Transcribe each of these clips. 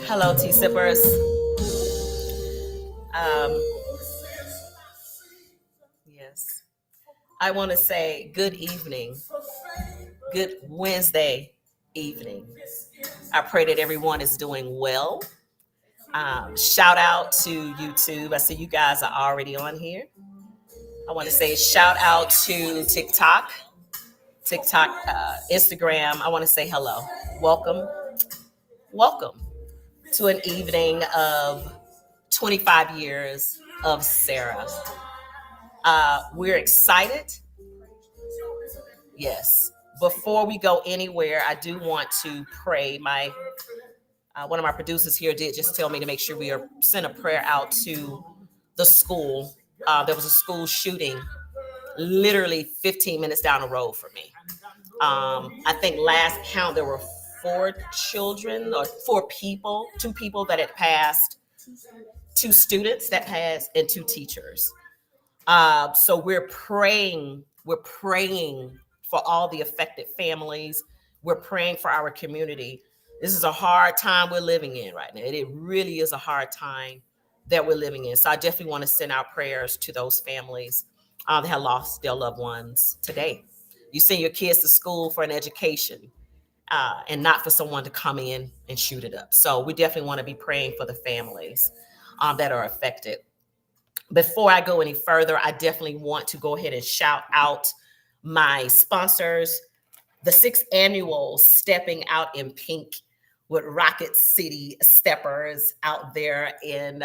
Hello, Tea Sippers. Um, yes. I want to say good evening, good Wednesday evening. I pray that everyone is doing well. Shout out to YouTube. I see you guys are already on here. I want to say shout out to TikTok, Instagram. I want to say hello. Welcome, welcome to an evening of 25 years of Sarah. We're excited. Yes. Before we go anywhere, I do want to pray. My one of my producers here did just tell me to make sure we are send a prayer out to the school. There was a school shooting literally 15 minutes down the road from me. I think last count there were 2 people that had passed, 2 students that passed, and 2 teachers. So we're praying. We're praying for all the affected families. We're praying for our community. This is a hard time we're living in right now. It really is a hard time that we're living in. So I definitely want to send out prayers to those families that have lost their loved ones today. You send your kids to school for an education and not for someone to come in and shoot it up. So we definitely want to be praying for the families that are affected. Before I go any further, I definitely want to go ahead and shout out my sponsors. The 6th annual Stepping Out in Pink with Rocket City Steppers out there in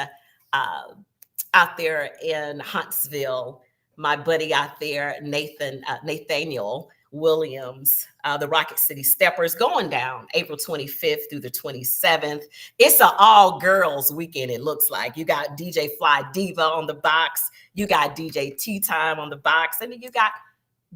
Huntsville. My buddy out there, Nathaniel Williams, the Rocket City Steppers, going down April 25th through the 27th. It's an all-girls weekend, it looks like. You got DJ Fly Diva on the box. You got DJ Tea Time on the box. And then you got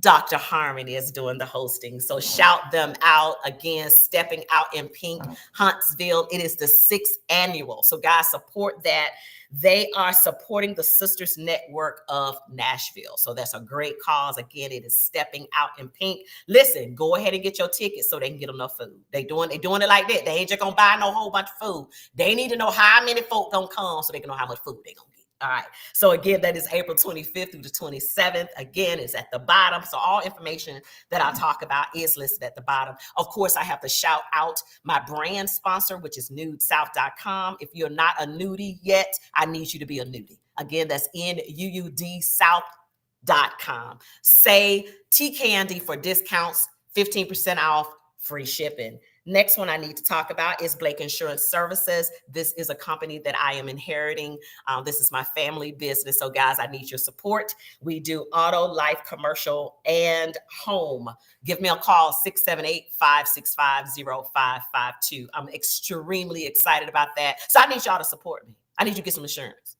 Dr. Harmony is doing the hosting. So shout them out again, Stepping Out in Pink, Huntsville. It is the 6th annual. So guys, support that. They are supporting the Sisters Network of Nashville. So that's a great cause. Again, it is Stepping Out in Pink. Listen, go ahead and get your tickets so they can get enough food. They doing it like that. They ain't just gonna buy no whole bunch of food. They need to know how many folk gonna come so they can know how much food they gonna get. All right. So again, that is April 25th through the 27th. Again, it's at the bottom. So all information that I talk about is listed at the bottom. Of course, I have to shout out my brand sponsor, which is nudesouth.com. If you're not a nudie yet, I need you to be a nudie. Again, that's NUUDsouth.com. Say T Candy for discounts, 15% off, free shipping. Next one I need to talk about is Blake Insurance Services. This is a company that I am inheriting. This is my family business. So guys, I need your support. We do auto, life, commercial, and home. Give me a call, 678-565-0552. I'm extremely excited about that. So I need y'all to support me. I need you to get some insurance.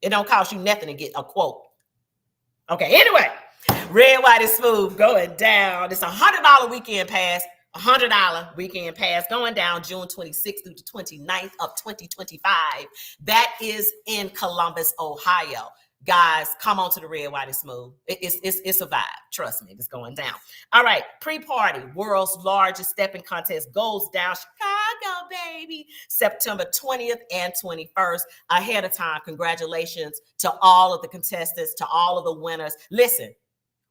It don't cost you nothing to get a quote. Okay, anyway, Red, White, and Smooth going down. It's a $100 weekend pass. $100 weekend pass going down June 26th through the 29th of 2025. That is in Columbus, Ohio. Guys, come on to the Red, White, and Smooth. It's a vibe. Trust me, it's going down. All right, pre-party, world's largest stepping contest goes down Chicago, baby, September 20th and 21st. Ahead of time, congratulations to all of the contestants, to all of the winners. Listen,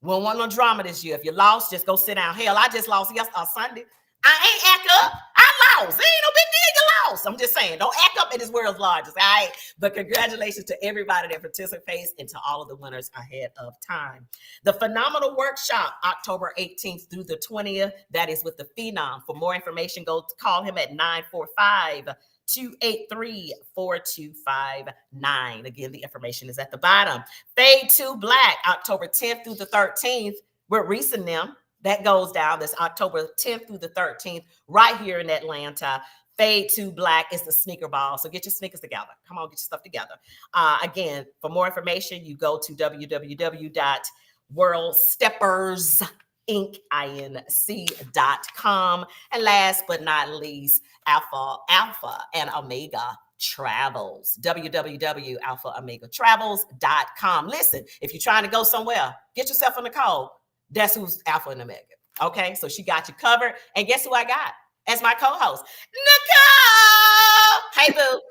we don't want no drama this year. If you lost, just go sit down. Hell, I just lost Sunday. I ain't act up. I lost. It ain't no big deal. You lost. I'm just saying, don't act up at this world's largest. All right. But congratulations to everybody that participates and to all of the winners ahead of time. The Phenomenal Workshop, October 18th through the 20th. That is with the Phenom. For more information, go call him at 945-283-4259. Again, the information is at the bottom. Fade to Black, October 10th through the 13th. We're Reese them. That goes down. That's October 10th through the 13th, right here in Atlanta. Fade to Black is the sneaker ball. So get your sneakers together. Come on, get your stuff together. Again, for more information, you go to www.worldsteppersinc.com. And last but not least, Alpha and Omega Travels, www.alphaomegatravels.com. Listen, if you're trying to go somewhere, get yourself on the call. That's who's Alpha and Omega. Okay, so she got you covered. And guess who I got as my co-host? Nicole. Hey, boo.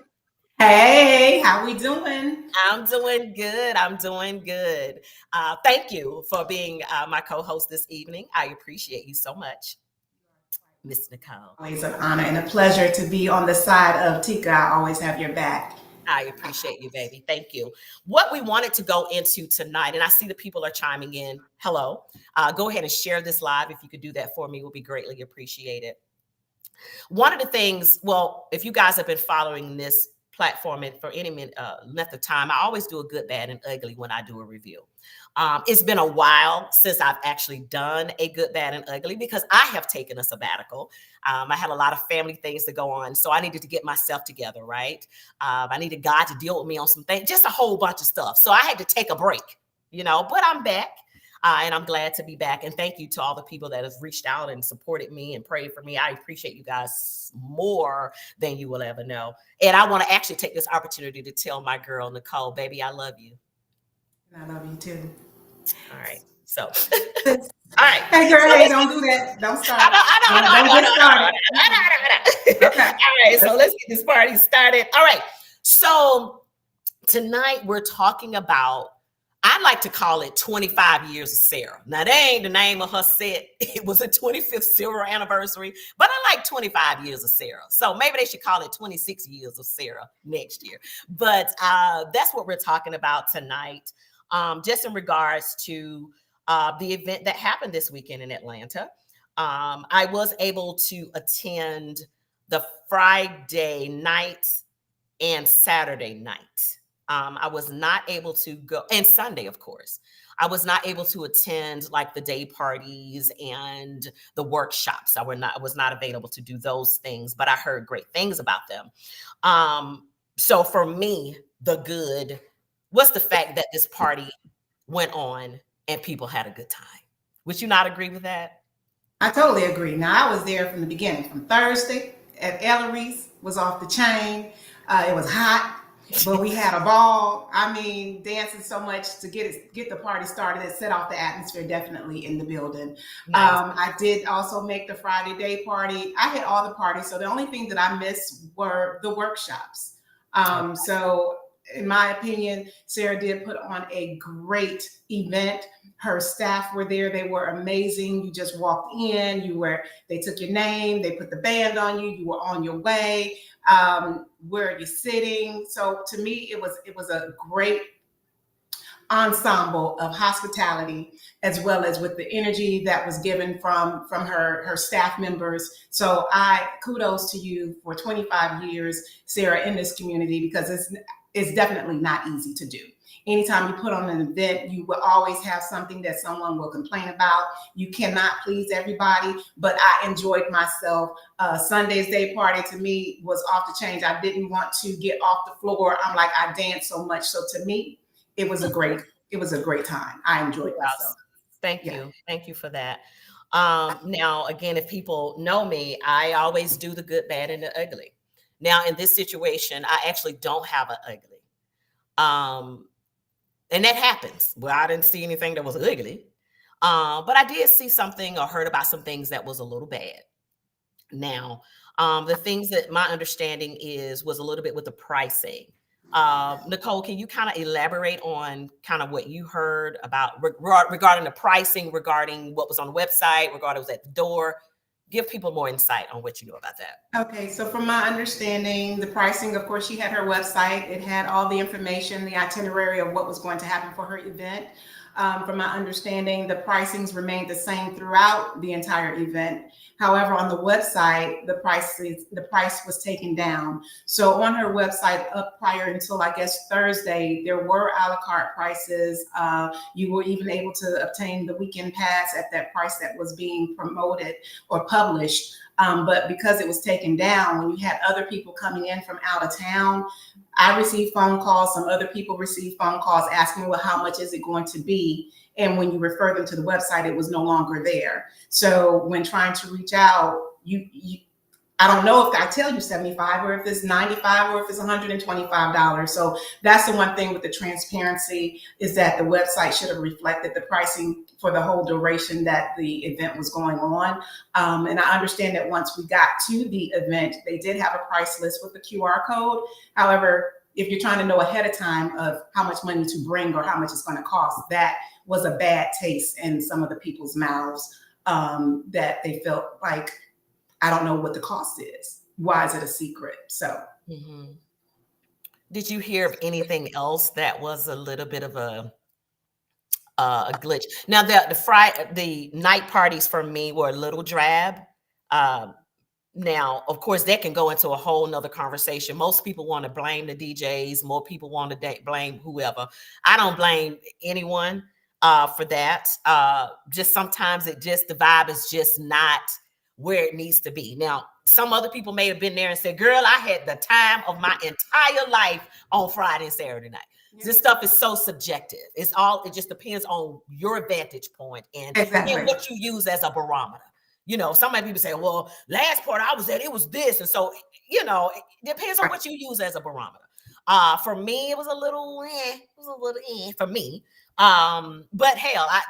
Hey, how we doing? I'm doing good. I'm doing good. Thank you for being my co-host this evening. I appreciate you so much, Miss Nicole. Always an honor and a pleasure to be on the side of Tika. I always have your back. I appreciate you, baby. Thank you. What we wanted to go into tonight, and I see the people are chiming in. Hello. Go ahead and share this live. If you could do that for me, would be greatly appreciated. One of the things, well, if you guys have been following this platform and for any length of time, I always do a good, bad, and ugly when I do a review. It's been a while since I've actually done a good, bad, and ugly because I have taken a sabbatical. I had a lot of family things to go on, so I needed to get myself together, right? I needed God to deal with me on some things, just a whole bunch of stuff. So I had to take a break, but I'm back. And I'm glad to be back. And thank you to all the people that have reached out and supported me and prayed for me. I appreciate you guys more than you will ever know. And I want to actually take this opportunity to tell my girl, Nicole, baby, I love you. I love you too. All right. So, all right. Hey, girl, hey, don't do that. Don't start. Don't get started. Okay. All right. So let's get this party started. All right. So tonight we're talking about, I like to call it 25 years of Sarah. Now, that ain't the name of her set. It was a 25th silver anniversary, but I like 25 years of Sarah. So maybe they should call it 26 years of Sarah next year. But that's what we're talking about tonight, just in regards to the event that happened this weekend in Atlanta. I was able to attend the Friday night and Saturday night. I was not able to go, and Sunday, of course. I was not able to attend like the day parties and the workshops. I was not available to do those things, but I heard great things about them. So for me, the good was the fact that this party went on and people had a good time. Would you not agree with that? I totally agree. Now, I was there from the beginning, from Thursday at Ellery's, was off the chain. It was hot. But we had a ball. I mean, dancing so much to get the party started. It set off the atmosphere definitely in the building. Nice. I did also make the Friday day party. I hit all the parties. So the only thing that I missed were the workshops. So in my opinion, Sarah did put on a great event. Her staff were there. They were amazing. You just walked in, they took your name, they put the band on you, you were on your way. Where are you sitting? So to me, it was a great ensemble of hospitality, as well as with the energy that was given from her staff members. So I kudos to you for 25 years, Sarah, in this community, because it's definitely not easy to do. Anytime you put on an event, you will always have something that someone will complain about. You cannot please everybody, but I enjoyed myself. Sunday's day party to me was off the chain. I didn't want to get off the floor. I'm like, I danced so much. So to me, it was a great time. I enjoyed myself. Thank you. Thank you for that. Now, again, if people know me, I always do the good, bad, and the ugly. Now, in this situation, I actually don't have an ugly. And that happens. Well, I didn't see anything that was ugly. But I did see something or heard about some things that was a little bad. Now, the things that my understanding was a little bit with the pricing. Nicole, can you kind of elaborate on kind of what you heard about regarding the pricing, regarding what was on the website, regarding what was at the door? Give people more insight on what you know about that. Okay, so from my understanding, the pricing, of course, she had her website. It had all the information, the itinerary of what was going to happen for her event. From my understanding, the pricings remained the same throughout the entire event. However, on the website, the price was taken down. So on her website, up prior until I guess Thursday, there were a la carte prices. You were even able to obtain the weekend pass at that price that was being promoted or published. But because it was taken down, when you had other people coming in from out of town, I received phone calls. Some other people received phone calls asking, well, how much is it going to be? And when you refer them to the website, it was no longer there. So when trying to reach out, I don't know if I tell you 75 or if it's 95 or if it's $125. So that's the one thing with the transparency is that the website should have reflected the pricing for the whole duration that the event was going on. And I understand that once we got to the event, they did have a price list with the QR code. However, if you're trying to know ahead of time of how much money to bring or how much it's going to cost, that was a bad taste in some of the people's mouths, that they felt like, I don't know what the cost is. Why is it a secret? So, did you hear of anything else that was a little bit of a glitch? Now the night parties for me were a little drab. Now, of course, that can go into a whole nother conversation. Most people want to blame the DJs. More people want to blame whoever. I don't blame anyone for that. Just sometimes the vibe is just not where it needs to be. Now, some other people may have been there and said, girl, I had the time of my entire life on Friday and Saturday night. Yeah. This stuff is so subjective. It just depends on your vantage point and what you use as a barometer. You know, some people say, well, last part I was at, it was this. And so, you know, it depends on what you use as a barometer. For me, it was a little for me. But hell, I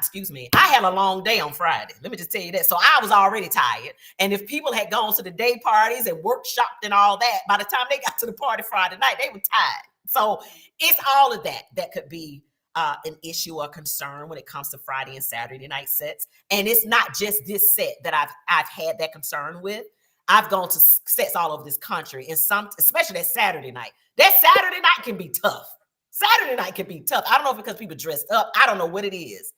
had a long day on Friday. Let me just tell you that. So I was already tired. And if people had gone to the day parties and workshopped and all that, by the time they got to the party Friday night, they were tired. So it's all of that could be an issue or concern when it comes to Friday and Saturday night sets. And it's not just this set that I've had that concern with. I've gone to sets all over this country, and especially that Saturday night. That Saturday night can be tough. Saturday night can be tough. I don't know if it's because people dressed up. I don't know what it is.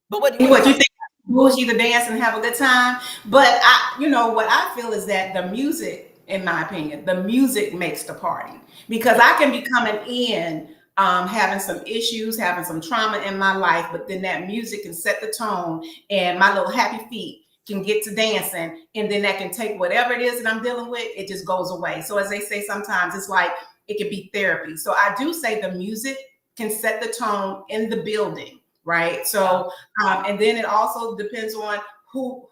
But what you think? Bougie to dance and have a good time. But what I feel is that the music, in my opinion, the music makes the party. Because I can be coming in having some issues, having some trauma in my life, but then that music can set the tone, and my little happy feet can get to dancing, and then that can take whatever it is that I'm dealing with, it just goes away. So as they say, sometimes it's like it could be therapy. So I do say the music can set the tone in the building, right? So and then it also depends on who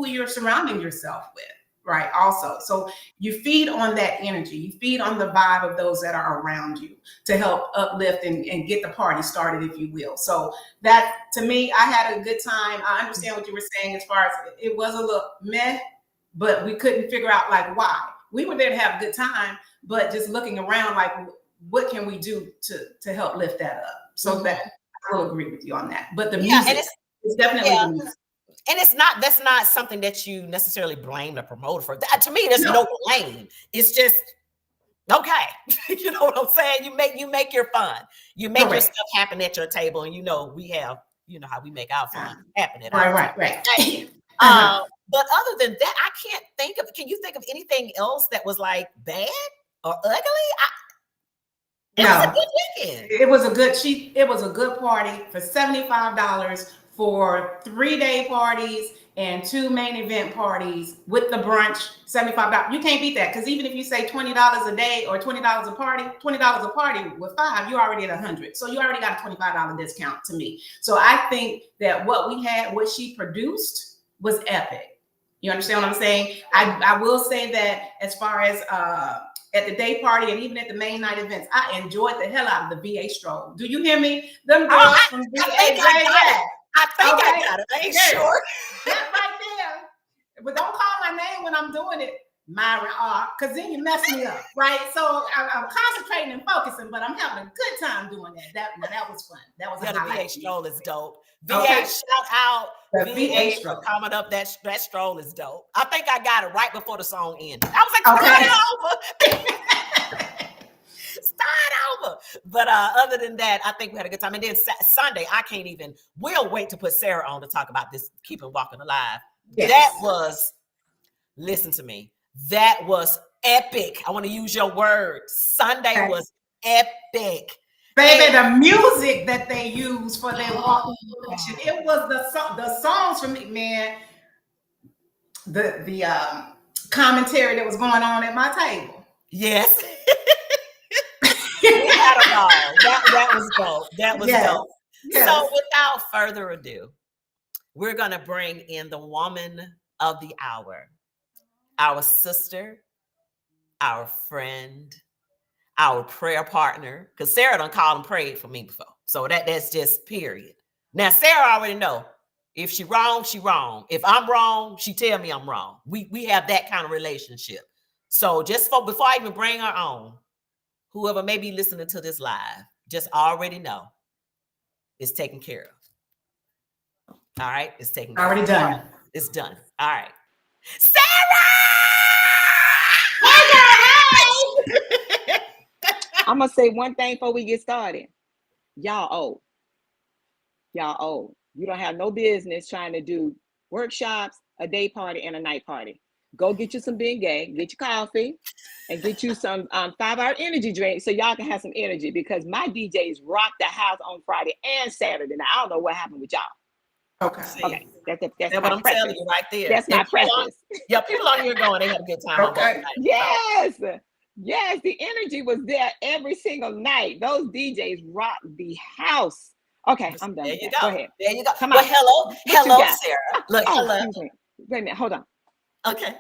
you're surrounding yourself with. Right. Also, so you feed on that energy, you feed on the vibe of those that are around you to help uplift and get the party started, if you will. So that, to me, I had a good time. I understand what you were saying as far as it was a little meh, but we couldn't figure out like why. We were there to have a good time, but just looking around like, what can we do to help lift that up? So that I will agree with you on that. But the music is definitely the music. And that's not something that you necessarily blame the promoter for. That, to me, there's no blame. It's just okay. You know what I'm saying? You make your fun. You make your stuff happen at your table, and we have how we make our fun happen at our right. But other than that, I can't think of. Can you think of anything else that was like bad or ugly? It was a good weekend. It was a good party for $75. For 3-day parties and 2 main event parties with the brunch, $75. You can't beat that, because even if you say $20 a day or $20 a party, $20 a party with 5, you're already at $100. So you already got a $25 discount to me. So I think that what she produced was epic. You understand what I'm saying? I will say that as far as at the day party and even at the main night events, I enjoyed the hell out of the VA stroll. Do you hear me? Them girls from VA. I think I got it. I ain't sure. That right there. But don't call my name when I'm doing it, Myron R., because then you mess me up, right? So I'm concentrating and focusing, but I'm having a good time doing that. That was fun. That was the VA stroll is dope. VA, shout out. The VA stroll. Coming up, that stroll is dope. I think I got it right before the song ended. I was like, start it over. Start over. But other than that, I think we had a good time. And then Sunday, we'll wait to put Sarah on to talk about this Keeping Walking Alive. Yes. That was, listen to me, that was epic. I want to use your word. Sunday was epic. Baby, the music that they use for their walking collection, it was the songs from me, man. The commentary that was going on at my table. Yes. We had a ball. That was dope. That was dope. Yes. So without further ado, we're going to bring in the woman of the hour, our sister, our friend, our prayer partner, because Sarah done called and prayed for me before. So that's just period. Now, Sarah already know if she wrong, she wrong. If I'm wrong, she tell me I'm wrong. We have that kind of relationship. So just before I even bring her on, whoever may be listening to this live, just already know it's taken care of. All right, it's taken care Already of. done. Right. It's done. All right. Sarah! I'm gonna say one thing before we get started. Y'all old. Y'all old. You don't have no business trying to do workshops, a day party, and a night party. Go get you some Bengay, get your coffee, and get you some 5-hour energy drink so y'all can have some energy, because my DJs rocked the house on Friday and Saturday. Now, I don't know what happened with y'all. Okay. Okay, that's what my I'm preface. telling you right there. That's my preface. Yeah, people on here going, they had a good time. Okay. Yes. Yes, the energy was there every single night. Those DJs rocked the house. Okay, I'm done. There with you that. go. Go ahead. There you go. Come Well, on. hello, What you got? Sarah. Look, Oh, hello. excuse me. Wait a minute. Hold on. Okay.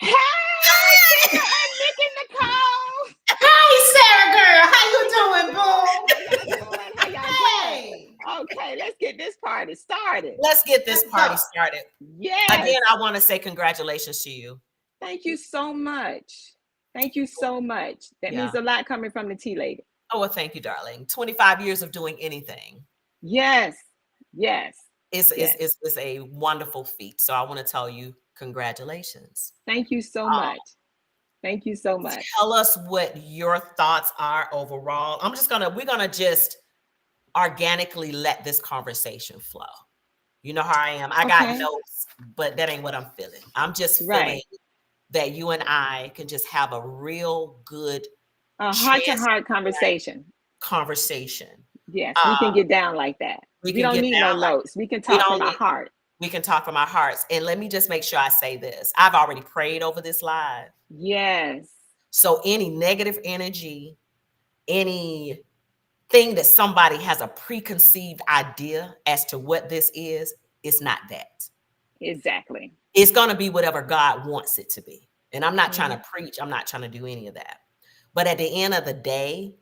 Hey, Sarah and Nick and Nicole. Hey, Sarah girl, how you doing, boo? How y'all doing? Hey. Okay, let's get this party started. Let's get this Let's party go. started. Yes. Again, I want to say congratulations to you. Thank you so much. Thank you so much. That means a lot coming from the tea lady. Oh, well, thank you, darling. 25 years of doing anything. Yes. Yes. It's a wonderful feat. So I want to tell you congratulations. Thank you so much. Thank you so much. Tell us what your thoughts are overall. We're gonna just organically let this conversation flow. You know how I am. I got notes, but that ain't what I'm feeling. I'm just feeling that you and I can just have a real good heart-to-heart conversation. Yes, we can get down like that. We don't need no notes. We can talk from our heart. We can talk from our hearts. And let me just make sure I say this. I've already prayed over this live. Yes. So any negative energy, anything that somebody has a preconceived idea as to what this is, it's not that. Exactly. It's going to be whatever God wants it to be. And I'm not trying to preach. I'm not trying to do any of that. But at the end of the day,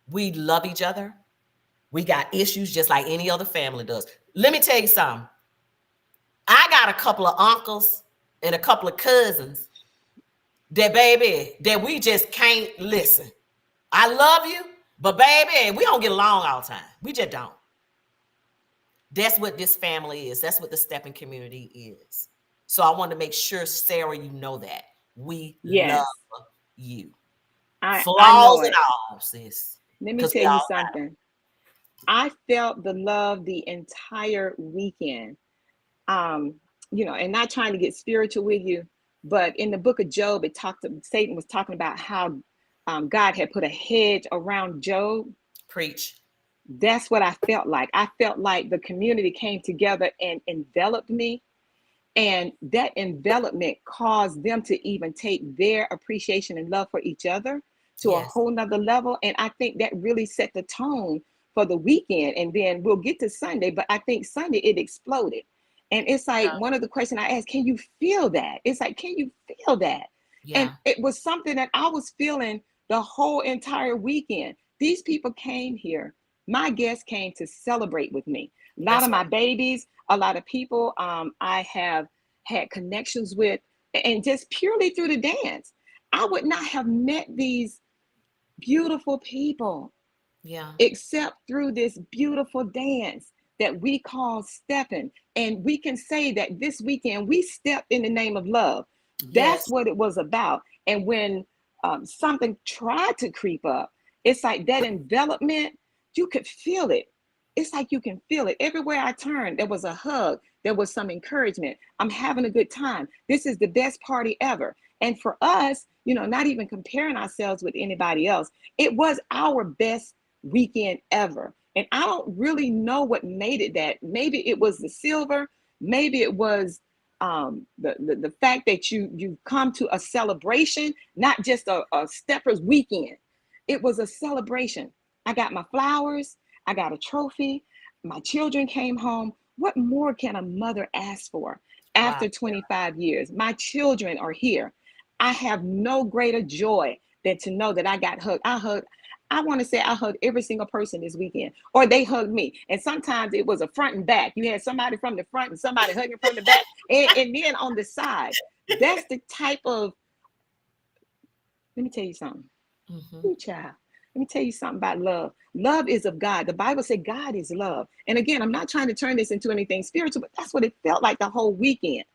we love each other. We got issues just like any other family does. Let me tell you something. I got a couple of uncles and a couple of cousins that we just can't listen. I love you, but baby, we don't get along all the time. We just don't. That's what this family is. That's what the Stepping community is. So I want to make sure, Sarah, you know that. We love you. Flaws and all, sis. Let me tell you something. I felt the love the entire weekend. And not trying to get spiritual with you, but in the book of Job, Satan was talking about how God had put a hedge around Job. Preach. That's what I felt like. I felt like the community came together and enveloped me. And that envelopment caused them to even take their appreciation and love for each other to a whole nother level. And I think that really set the tone for the weekend. And then we'll get to Sunday, but I think Sunday it exploded. And it's like one of the questions I asked, can you feel that? It's like, can you feel that? Yeah. And it was something that I was feeling the whole entire weekend. These people came here. My guests came to celebrate with me. A lot of my babies, a lot of people I have had connections with, and just purely through the dance. I would not have met these beautiful people except through this beautiful dance that we call stepping. And we can say that this weekend we stepped in the name of love. That's what it was about. And when something tried to creep up, it's like that envelopment, you could feel it. It's like you can feel it. Everywhere I turned, there was a hug. There was some encouragement. I'm having a good time. This is the best party ever. And for us, not even comparing ourselves with anybody else, it was our best weekend ever. And I don't really know what made it that. Maybe it was the silver. Maybe it was the fact that you come to a celebration, not just a Steppers weekend. It was a celebration. I got my flowers. I got a trophy. My children came home. What more can a mother ask for? after Wow. 25 years. My children are here. I have no greater joy than to know that I got hugged. I want to say I hugged every single person this weekend, or they hugged me. And sometimes it was a front and back. You had somebody from the front and somebody hugging from the back, and then on the side. That's the type of, let me tell you something. Mm-hmm. Ooh, child. Let me tell you something about love. Love is of God. The Bible said God is love. And again, I'm not trying to turn this into anything spiritual, but that's what it felt like the whole weekend.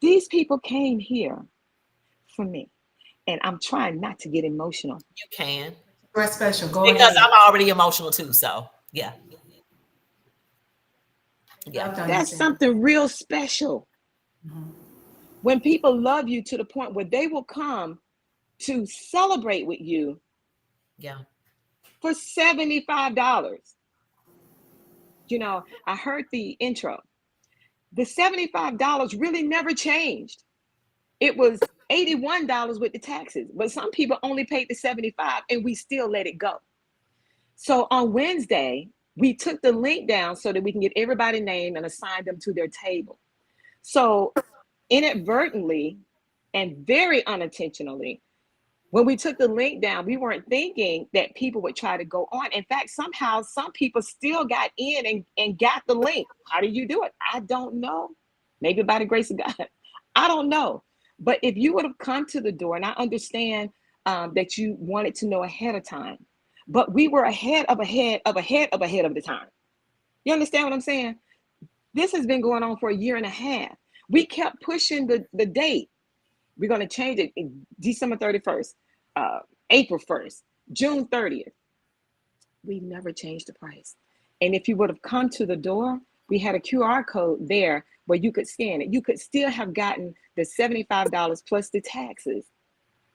These people came here for me. And I'm trying not to get emotional. You can. Express special. Go Because ahead. I'm already emotional too. So yeah. Yeah. Loved on you, That's Sandy. something real special. Mhm. When people love you to the point where they will come to celebrate with you Yeah. for $75. You know, I heard the intro. The $75 really never changed. It was $81 with the taxes, but some people only paid the 75 and we still let it go. So on Wednesday, we took the link down so that we can get everybody's name and assign them to their table. So inadvertently and very unintentionally, when we took the link down, we weren't thinking that people would try to go on. In fact, somehow some people still got in and got the link. How did you do it? I don't know. Maybe by the grace of God. I don't know. But if you would have come to the door, and I understand that you wanted to know ahead of time, but we were ahead of the time. You understand what I'm saying? This has been going on for a year and a half. We kept pushing the date. We're going to change it in December 31st, April 1st, June 30th. We never changed the price. And if you would have come to the door, we had a QR code there where you could scan it. You could still have gotten the $75 plus the taxes.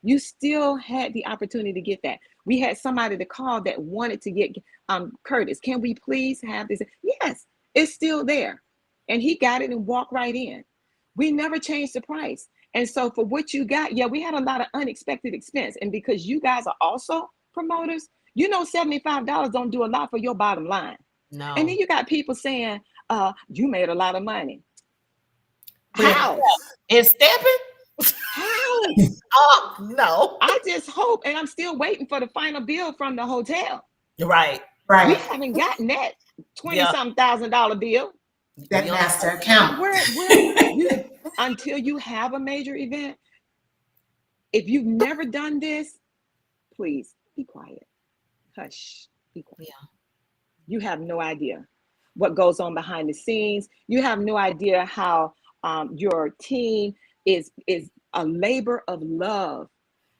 You still had the opportunity to get that. We had somebody to call that wanted to get Curtis, can we please have this? Yes, it's still there. And he got it and walked right in. We never changed the price. And so for what you got, yeah, we had a lot of unexpected expense. And because you guys are also promoters, you know $75 don't do a lot for your bottom line. No. And then you got people saying, you made a lot of money. Yeah. How? And stepping? How? Oh no. I just hope, and I'm still waiting for the final bill from the hotel. Right. We Right. haven't gotten that Yeah. $20-something thousand bill. That You master account. Where you until you have a major event, if you've never done this, please be quiet. Hush. Be quiet. Yeah. You have no idea what goes on behind the scenes. You have no idea how your team is a labor of love.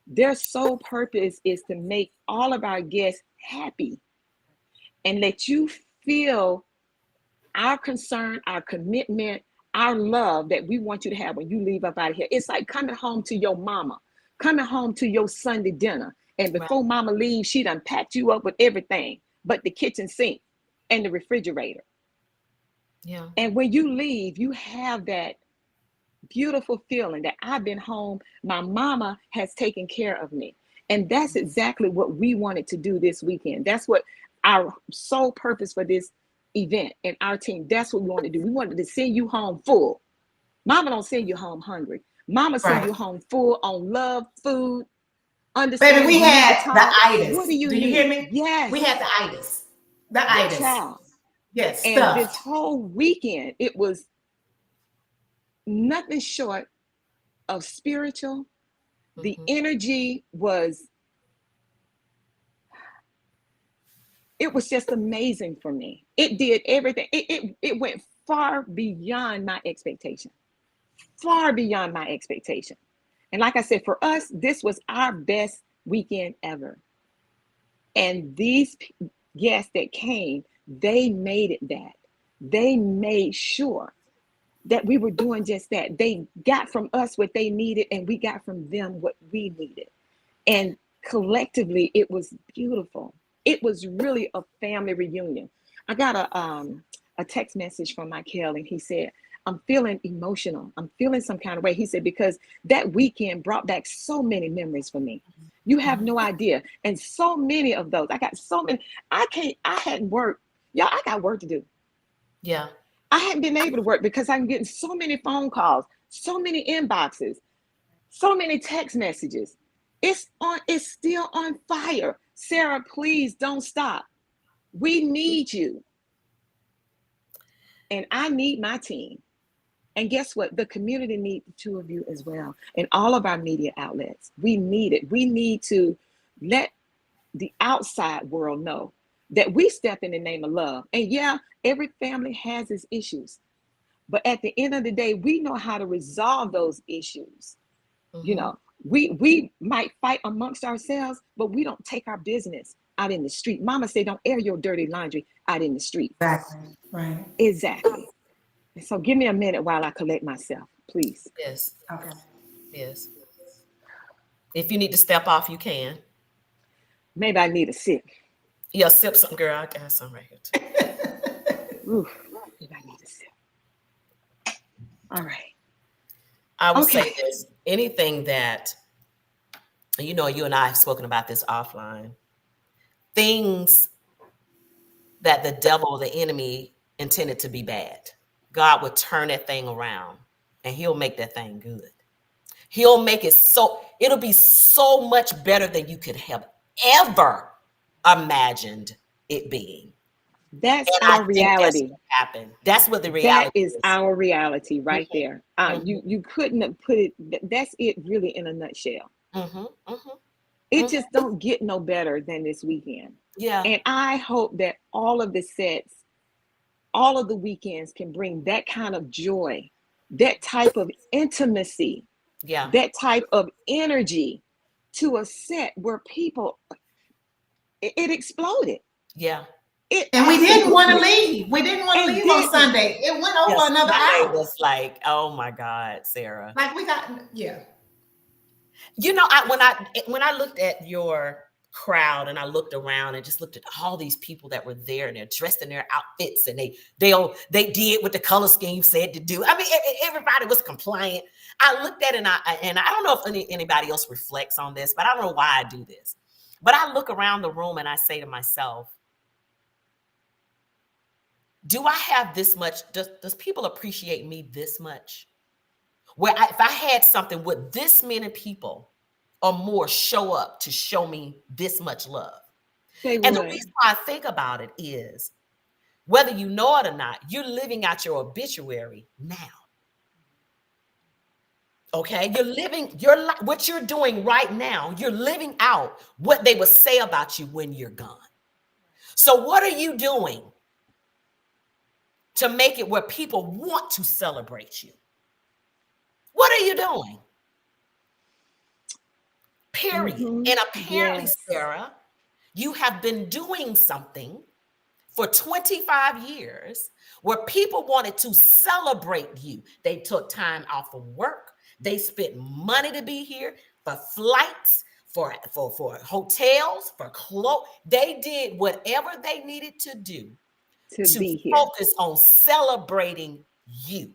Their sole purpose is to make all of our guests happy and let you feel our concern, our commitment, our love that we want you to have when you leave up out of here. It's like coming home to your mama, coming home to your Sunday dinner. And before mama leaves, she done packed you up with everything but the kitchen sink and the refrigerator. Yeah. And when you leave, you have that beautiful feeling that I've been home. My mama has taken care of me. And that's exactly what we wanted to do this weekend. That's what our sole purpose for this event and our team, that's what we wanted to do. We wanted to send you home full. Mama don't send you home hungry. Mama send you home full on love, food, understanding. Baby, we had the itis. What do you you need? hear me? Yes. We had the itis. The itis. Child. Yes, And stuff. this whole weekend, it was nothing short of spiritual. The energy was, it was just amazing for me. It did everything. It went far beyond my expectation. Far beyond my expectation. And like I said, for us, this was our best weekend ever. And these guests that came, they made it that. They made sure that we were doing just that. They got from us what they needed, and we got from them what we needed. And collectively, it was beautiful. It was really a family reunion. I got a text message from Michael, and he said, I'm feeling emotional. I'm feeling some kind of way. He said, because that weekend brought back so many memories for me. You have no idea. And so many of those, I got so many. I hadn't worked. Y'all, I got work to do. Yeah. I hadn't been able to work because I'm getting so many phone calls, so many inboxes, so many text messages. It's still on fire. Sarah, please don't stop. We need you. And I need my team. And guess what? The community needs the two of you as well. And all of our media outlets. We need it. We need to let the outside world know that we step in the name of love. And yeah, every family has its issues. But at the end of the day, we know how to resolve those issues. Mhm. You know, we might fight amongst ourselves, but we don't take our business out in the street. Mama said, don't air your dirty laundry out in the street. Exactly. Right. Exactly. So give me a minute while I collect myself, please. Yes. Okay. Yes. If you need to step off, you can. Maybe I need a sip. Yeah, sip some, girl. I got some right here too. Oof, maybe I need a sip. All right. I will Okay. say this: anything that, you know, you and I have spoken about this offline, things that the devil or the enemy intended to be bad, God would turn that thing around and he'll make that thing good. He'll make it so, it'll be so much better than you could have ever imagined it being. That's And I our think that's reality. what happened. That's what the That reality is our reality right Mhm. there. Mhm. You couldn't have put it. That's it, really, in a nutshell. Mhm. Mhm. It Mhm. just don't get no better than this weekend. Yeah. And I hope that all of the sets, all of the weekends can bring that kind of joy, that type of intimacy, Yeah. that type of energy to a set where people, it exploded. Yeah. It And we didn't want to absolutely leave. We didn't want to and leave on didn't. Sunday. It went over Yes. another Sunday hour. was like, oh my God, Sarah. Like we got, yeah. You know, when I looked at your crowd and I looked around and just looked at all these people that were there and they're dressed in their outfits and they did what the color scheme said to do. I mean, everybody was compliant. I looked at it and I don't know if anybody else reflects on this, but I don't know why I do this. But I look around the room and I say to myself, do I have this much? Does people appreciate me this much? Where if I had something, would this many people or more show up to show me this much love? They And the would. reason why I think about it is, whether you know it or not, you're living out your obituary now. Okay, you're living what you're doing right now. You're living out what they would say about you when you're gone. So, what are you doing to make it where people want to celebrate you? What are you doing? Period. Mhm. And apparently, Yes. Sarah, you have been doing something for 25 years where people wanted to celebrate you. They took time off of work. They spent money to be here, for flights, for hotels, for clothes. They did whatever they needed to do To to be here. focus on celebrating you.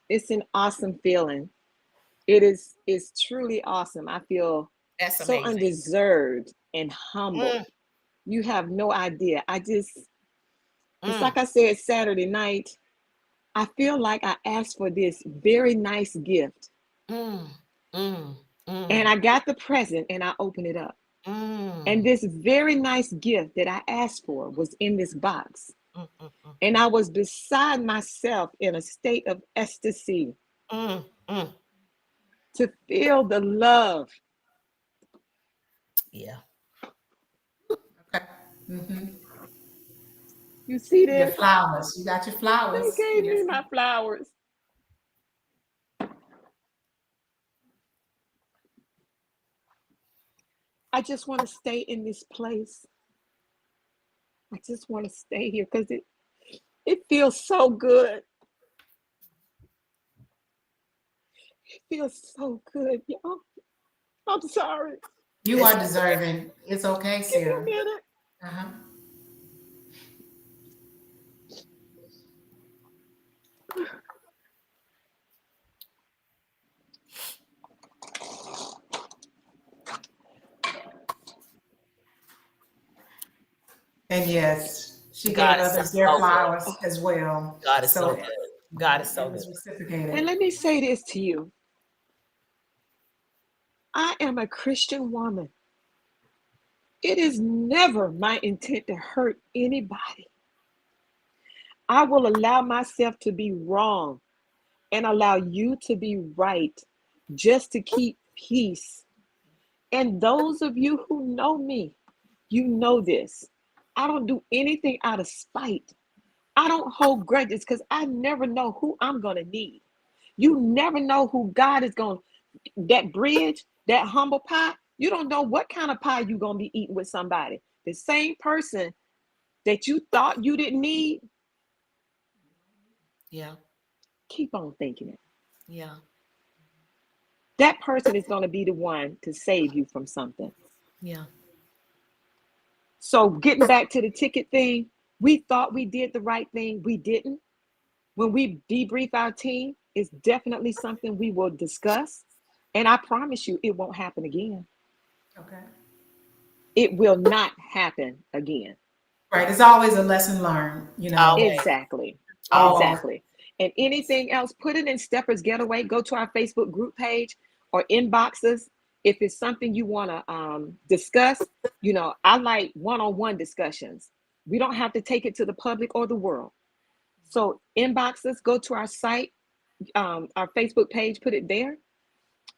It's an awesome feeling. It's truly awesome. I feel That's so amazing. undeserved and humbled. Mm, You have no idea. It's mm, like I said Saturday night. I feel like I asked for this very nice gift, mm, mm, and mm, I got the present and I opened it up. And mm, this very nice gift that I asked for was in this box. mm, And I was beside myself in a state of ecstasy mm, mm. to feel the love. Yeah. Okay. Mm-hmm. You see Your this? flowers. You got your They flowers. gave me Yes. my flowers. I just want to stay in this place. I just want to stay here because it feels so good. It feels so good, y'all. I'm sorry. You are deserving. It's okay, Give me a Sarah. minute. Uh-huh. And yes, She God gave is others so their good. flowers as well. God is so So good. God is so it was good. reciprocated. And let me say this to you. I am a Christian woman. It is never my intent to hurt anybody. I will allow myself to be wrong and allow you to be right just to keep peace. And those of you who know me, you know this. I don't do anything out of spite. I don't hold grudges because I never know who I'm going to need. You never know who God is going to, that bridge, that humble pie. You don't know what kind of pie you're going to be eating with somebody. The same person that you thought you didn't need, Yeah. keep on thinking it. Yeah. That person is going to be the one to save you from something. Yeah. So getting back to the ticket thing, we thought we did the right thing. We didn't. When we debrief our team, it's definitely something we will discuss. And I promise you, it won't happen again. Okay. It will not happen again. Right. It's always a lesson learned, you know. Always. Exactly. Always. Exactly. And anything else, put it in Steppers Getaway. Go to our Facebook group page or inbox us. If it's something you want to discuss, you know, I like one-on-one discussions. We don't have to take it to the public or the world. So inbox us, go to our site, our Facebook page, put it there,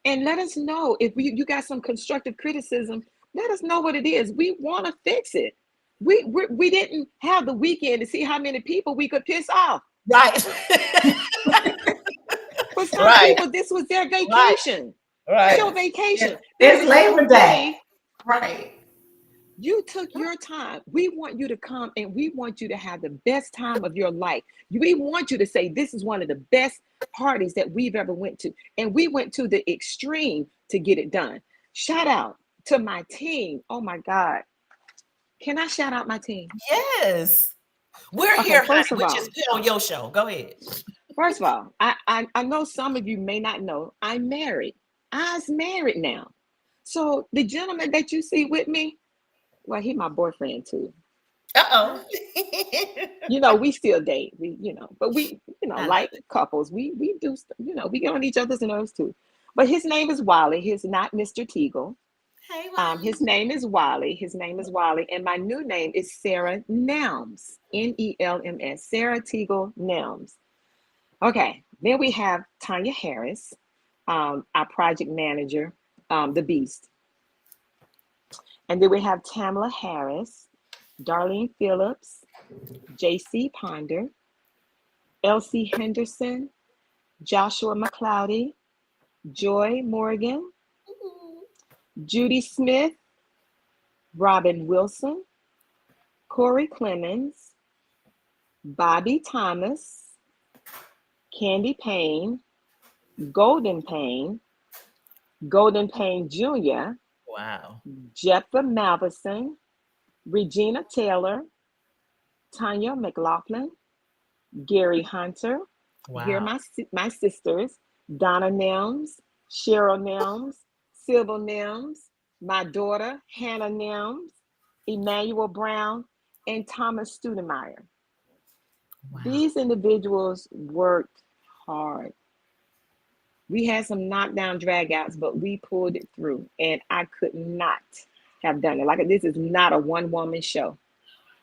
and let us know if you got some constructive criticism. Let us know what it is. We want to fix it. We didn't have the weekend to see how many people we could piss off. Right. For some Right. people, this was their vacation. Right. Your vacation. It's This is Labor your Day. day. Right. You took your time. We want you to come and we want you to have the best time of your life. We want you to say this is one of the best parties that we've ever went to. And we went to the extreme to get it done. Shout out to my team. Oh my God. Can I shout out my team? Yes. We're Okay, here, honey, first of which all, is good on your show. Go ahead. First of all, I know some of you may not know I'm married. I's married now. So the gentleman that you see with me, well, he my boyfriend too. Uh-oh. You know, we still date. But we, I love like it. couples, we do, we get on each other's nerves too. But his name is Wally. He's not Mr. Teagle. Hey, Wally. His name is Wally. His name is Wally, and my new name is Sarah Nelms. Nelms. Sarah Teagle Nelms. Okay. Then we have Tanya Harris, our project manager, the Beast. And then we have Tamala Harris, Darlene Phillips, JC Ponder, Elsie Henderson, Joshua McCloudy, Joy Morgan, Judy Smith, Robin Wilson, Corey Clemens, Bobby Thomas, Candy Payne, Golden Payne, Golden Payne Jr., Wow. Jepha Malvison, Regina Taylor, Tanya McLaughlin, Gary Hunter. Here are Wow. my sisters, Donna Nelms, Cheryl Nelms, Sybil Nelms, my daughter, Hannah Nelms, Emmanuel Brown, and Thomas Studemeyer. Wow. These individuals worked hard. We had some knockdown dragouts, but we pulled it through, and I could not have done it. Like, this is not a one-woman show.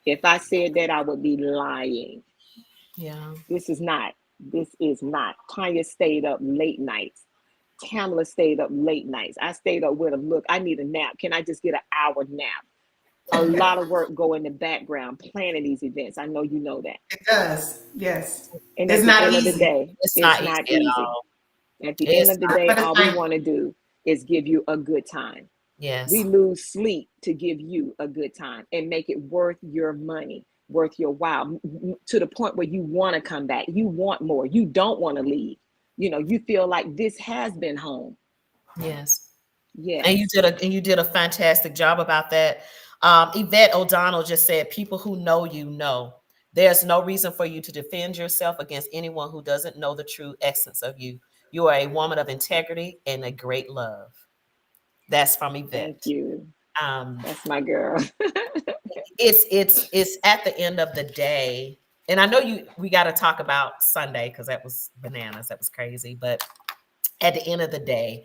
If I said that, I would be lying. Yeah. This is not. Tanya stayed up late nights. Tamala stayed up late nights. I stayed up with them. Look, I need a nap. Can I just get an hour nap? A lot of work go in the background planning these events. I know you know that. It does. Yes. And It's at not the end easy. of the day, It's not easy at all. At the It's end of the not. day, But it's all we like, want to do is give you a good time. Yes. We lose sleep to give you a good time and make it worth your money, worth your while, to the point where you want to come back. You want more. You don't want to leave. You feel like this has been home. Yes. Yeah. And you did a fantastic job about that. Yvette O'Donnell just said, people who know you know. There's no reason for you to defend yourself against anyone who doesn't know the true essence of you. You are a woman of integrity and a great love. That's from Yvette. Thank you. Um, That's my girl. it's at the end of the day, and I know we got to talk about Sunday because that was bananas, that was crazy. But at the end of the day,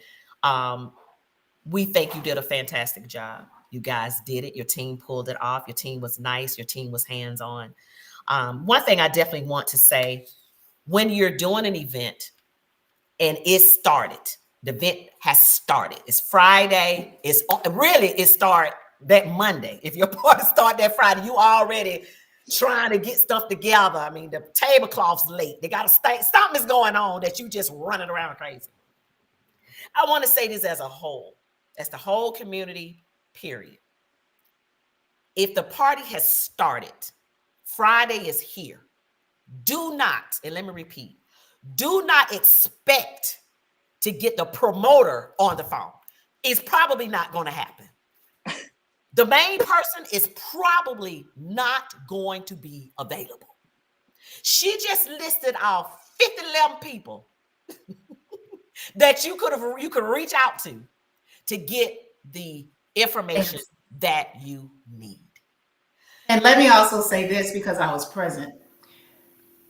we think you did a fantastic job. You guys did it. Your team pulled it off. Your team was nice. Your team was hands-on. One thing I definitely want to say, when you're doing an event and it started, the event has started. It's Friday. It start that Monday. If your party start that Friday, you already trying to get stuff together. I mean, the tablecloth's late. They got to stay. Something's going on that you just running around crazy. I want to say this as a whole. That's the whole community, period. If the party has started, Friday is here. Do not, and let me repeat, do not expect to get the promoter on the phone. It's probably not going to happen. The main person is probably not going to be available. She just listed off 11 people that you could reach out to get the information that you need. And let me also say this, because I was present.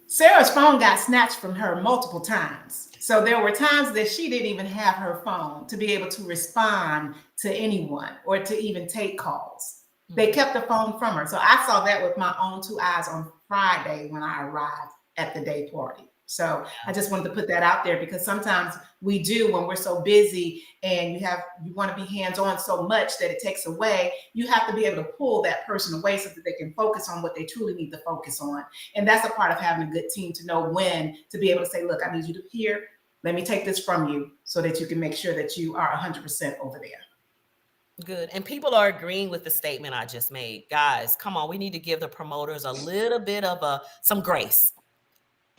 Sarah's phone got snatched from her multiple times. So there were times that she didn't even have her phone to be able to respond to anyone or to even take calls. They kept the phone from her. So I saw that with my own two eyes on Friday when I arrived at the day party. So I just wanted to put that out there, because sometimes we do, when we're so busy and you want to be hands-on so much that it takes away, you have to be able to pull that person away so that they can focus on what they truly need to focus on. And that's a part of having a good team, to know when to be able to say, look, I need you to here. Let me take this from you so that you can make sure that you are 100% over there. Good. And people are agreeing with the statement I just made. Guys, come on. We need to give the promoters a little bit of some grace.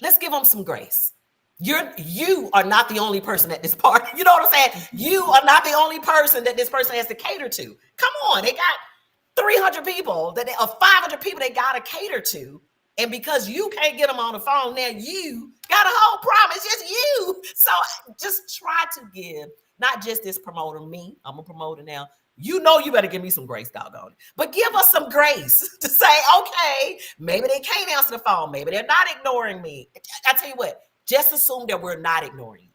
Let's give them some grace. You are not the only person at this party. You know what I'm saying? You are not the only person that this person has to cater to. Come on. They got 300 people or 500 people they got to cater to. And because you can't get them on the phone, now you got a whole problem. It's just you. So just try to give, not just this promoter, me. I'm a promoter now. You know you better give me some grace, doggone it. But give us some grace to say, okay, maybe they can't answer the phone. Maybe they're not ignoring me. I tell you what, just assume that we're not ignoring you.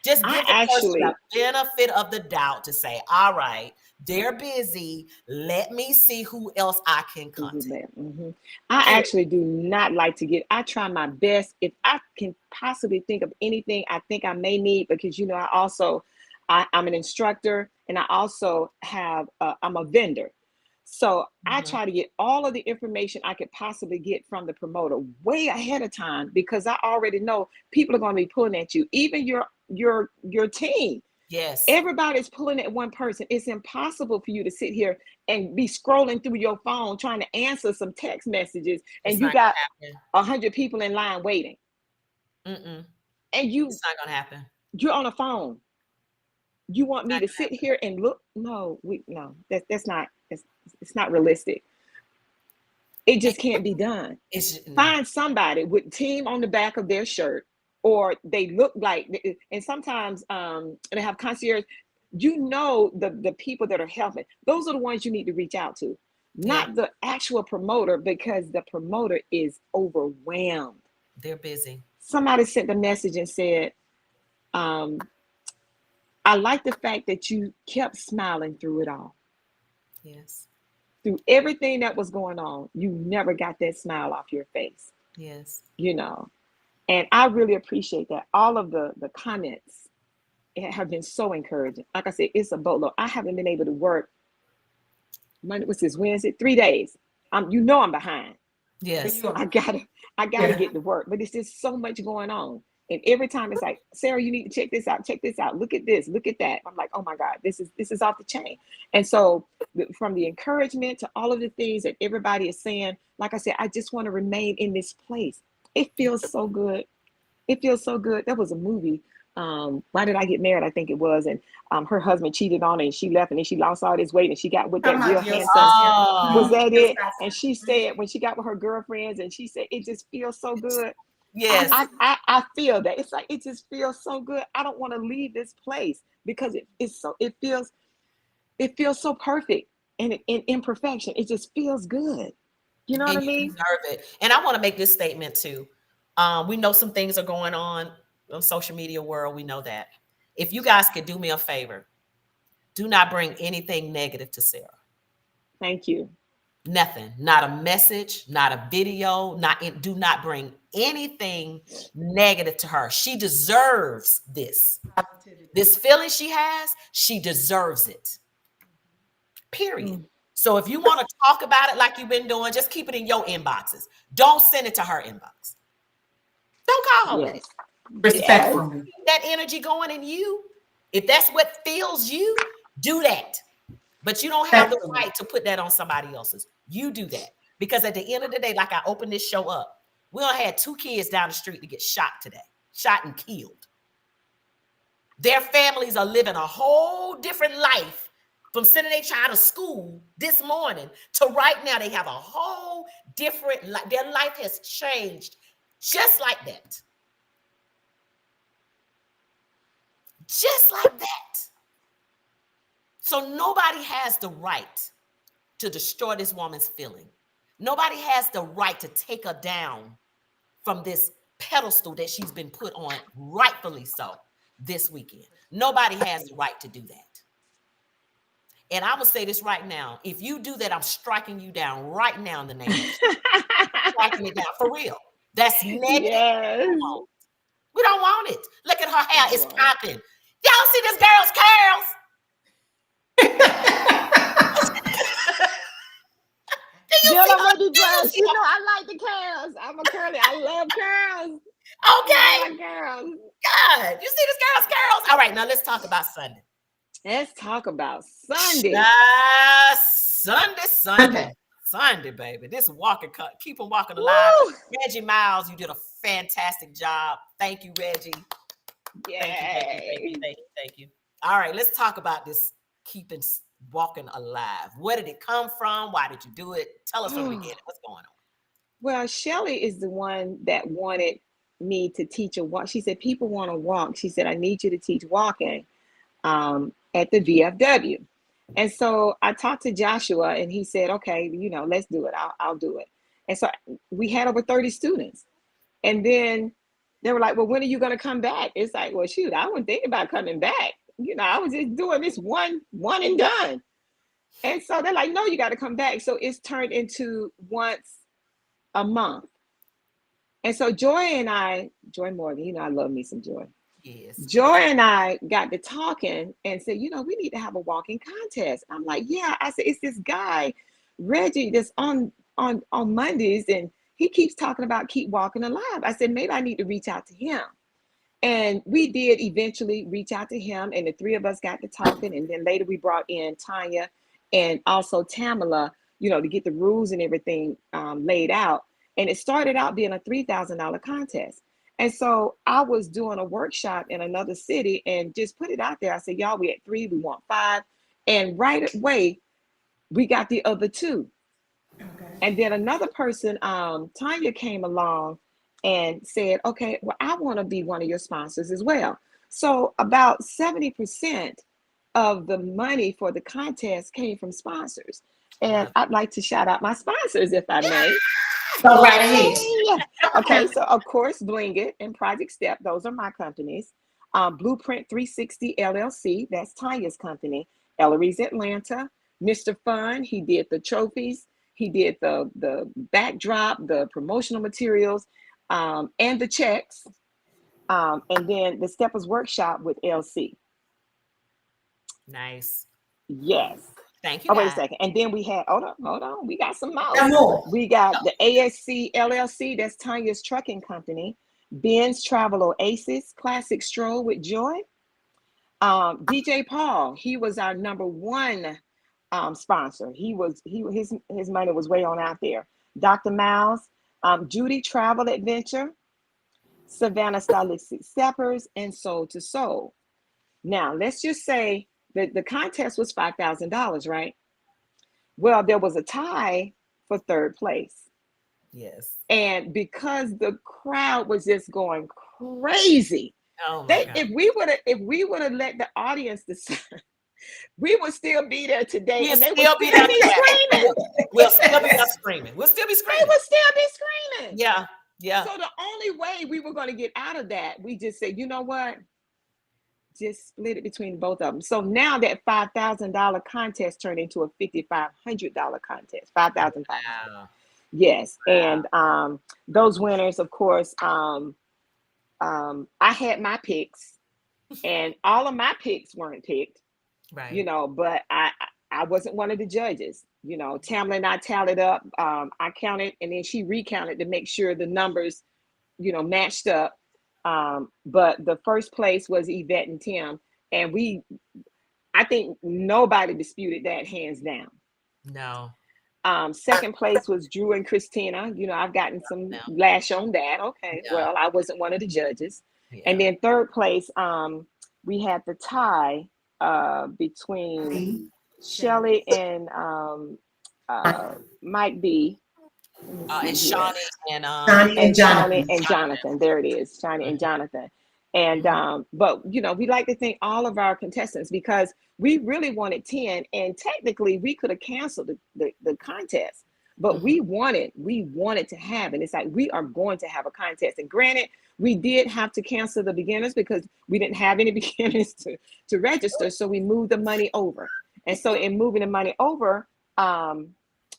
Just give the person the benefit of the doubt to say, all right, they're busy. Let me see who else I can contact. Mm-hmm. I actually do not like to I try my best. If I can possibly think of anything I think I may need, because, you know, I'm an instructor, and I also I'm a vendor. So I try to get all of the information I could possibly get from the promoter way ahead of time, because I already know people are going to be pulling at you, even your team. Yes. Everybody's pulling at one person. It's impossible for you to sit here and be scrolling through your phone trying to answer some text messages, and you got 100 people in line waiting. And it's not gonna happen. You're on a phone. You want me to sit here and look? No, that's not. It's not realistic. It just can't be done. Find somebody with team on the back of their shirt, or they look like, and sometimes they have concierge. You know, the people that are helping, those are the ones you need to reach out to, not the actual promoter, because the promoter is overwhelmed. They're busy. Somebody sent a message and said, I like the fact that you kept smiling through it all. Yes. Through everything that was going on, you never got that smile off your face. Yes. You know, and I really appreciate that. All of the comments have been so encouraging. Like I said, it's a boatload. I haven't been able to work. Monday, what's this, Wednesday? 3 days. I'm behind. Yes. I gotta get to work, but it's just so much going on. And every time it's like, Sarah, you need to check this out. Check this out. Look at this. Look at that. I'm like, oh my God, this is off the chain. And so from the encouragement to all of the things that everybody is saying, like I said, I just want to remain in this place. It feels so good. It feels so good. That was a movie. Why Did I Get Married? I think it was. And her husband cheated on her, and she left, and then she lost all this weight, and she got with that real handsome. Was that it? And she said, when she got with her girlfriends, and she said, it just feels so good. Yes. I feel that. It's like, it just feels so good. I don't want to leave this place, because it feels so perfect. and in imperfection, it just feels good. You know what I And you mean? deserve it. And I want to make this statement too. We know some things are going on in social media world. We know that. If you guys could do me a favor, do not bring anything negative to Sarah. Thank you. Nothing, not a message, not a video, do not bring anything negative to her. She deserves this. This feeling she has, she deserves it. Period. So if you want to talk about it like you've been doing, just keep it in your inboxes. Don't send it to her inbox. Don't call her with it. Respectfully. Keep that energy going in you. If that's what feels you, do that. But you don't have the right to put that on somebody else's. You do that. Because at the end of the day, like I opened this show up, we only had 2 kids down the street to get shot today, shot and killed. Their families are living a whole different life from sending their child to school this morning to right now. They have a whole different life. Their life has changed just like that. Just like that. So nobody has the right to destroy this woman's feeling. Nobody has the right to take her down from this pedestal that she's been put on, rightfully so, this weekend. Nobody has the right to do that. And I'm going to say this right now. If you do that, I'm striking you down right now in the name of Jesus. Striking it down, for real. That's negative. Yes. We don't want it. Look at her hair. It's popping. Y'all see this girl's curls? You know, I like the curls. I'm a curly. I love curls. Okay. I like girls. God, you see this girl's curls? All right, now let's talk about Sunday. Let's talk about Sunday. Sunday, baby. This walking, keep them walking alive. Woo! Reggie Miles, you did a fantastic job. Thank you, Reggie. Yay. Thank you. All right, let's talk about this keeping walking alive. Where did it come from? Why did you do it? Tell us from the beginning. What's going on? Well, Shelly is the one that wanted me to teach a walk. She said, people want to walk. She said, I need you to teach walking at the VFW. And so I talked to Joshua and he said, okay, let's do it. I'll do it. And so we had over 30 students. And then they were like, well, when are you going to come back? It's like, well, shoot, I wasn't thinking about coming back. I was just doing this one and done. And so they're like, no, you got to come back. So it's turned into once a month. And so Joy Morgan, I love me some Joy. Yes. Joy and I got to talking and said, we need to have a walking contest. I'm like, yeah. I said, it's this guy, Reggie, that's on Mondays, and he keeps talking about keep walking alive. I said, maybe I need to reach out to him. And we did eventually reach out to him, and the 3 of us got to talking. And then later we brought in Tanya and also Tamala, to get the rules and everything laid out. And it started out being a $3,000 contest. And so I was doing a workshop in another city and just put it out there. I said, y'all, we at 3, we want 5. And right away, we got the other 2. Okay. And then another person, Tanya, came along and said, okay, well, I want to be one of your sponsors as well. So about 70% of the money for the contest came from sponsors. And I'd like to shout out my sponsors, if I may. Go right ahead. Okay, so of course, Bling It and Project Step, those are my companies. Blueprint 360 LLC, that's Tanya's company. Ellery's Atlanta. Mr. Fun, he did the trophies. He did the backdrop, the promotional materials, and the checks. And then the Steppers Workshop with LC. Nice. Yes. Thank you. Oh, wait a second. And then we had, hold on. We got some more. We got the ASC LLC, that's Tanya's trucking company. Ben's Travel Oasis, Classic Stroll with Joy. DJ Paul, he was our number 1 sponsor. His money was way on out there. Dr. Miles, Judy Travel Adventure, Savannah Stylistic Steppers, and Soul to Soul. Now, let's just say that the contest was $5,000, right? Well, there was a tie for 3rd place. Yes. And because the crowd was just going crazy, oh my God. if we would have let the audience decide, we would still be there today, We'll and they would still still be be there. screaming. We'll still be up screaming. We'll still be They screaming. would still be screaming. Yeah, yeah. So the only way we were going to get out of that, we just said, you know what? Just split it between both of them. So now that $5,000 contest turned into a $5,500 contest. 5,500. Wow. Yes, Wow. and those winners, of course, I had my picks, and all of my picks weren't picked, Right. you know, but I wasn't one of the judges. You know, Tamla and I tallied up. I counted, and then she recounted to make sure the numbers, you know, matched up. But the first place was Yvette and Tim, and I think nobody disputed that, hands down. No. Second place was Drew and Christina. You know, I've gotten some No. lash on that. Okay, Yeah. well, I wasn't one of the judges. Yeah. And then third place, we had the tie between Shelly and Mike B. And Shawnee and Shawnee Shawnee and Jonathan. There it is, Shawnee and Mhm. Jonathan. And but you know, we like to thank all of our contestants because we really wanted 10, and technically we could have canceled the contest, but we wanted to have it. It's like we are going to have a contest. And granted, we did have to cancel the beginners because we didn't have any beginners to register, so we moved the money over. And so in moving the money over,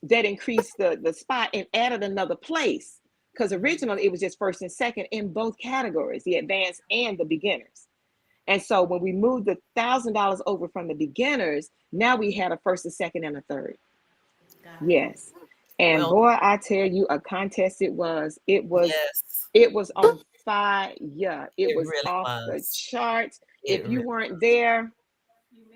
that increased the spot and added another place, because originally it was just first and second in both categories, the advanced and the beginners. And so when we moved the $1,000 over from the beginners, now we had a first, a second, and a third. Yes. And Well- boy, I tell you, a contest it was. Yes. It was on fire. It was really off the was. charts. It If you really weren't there,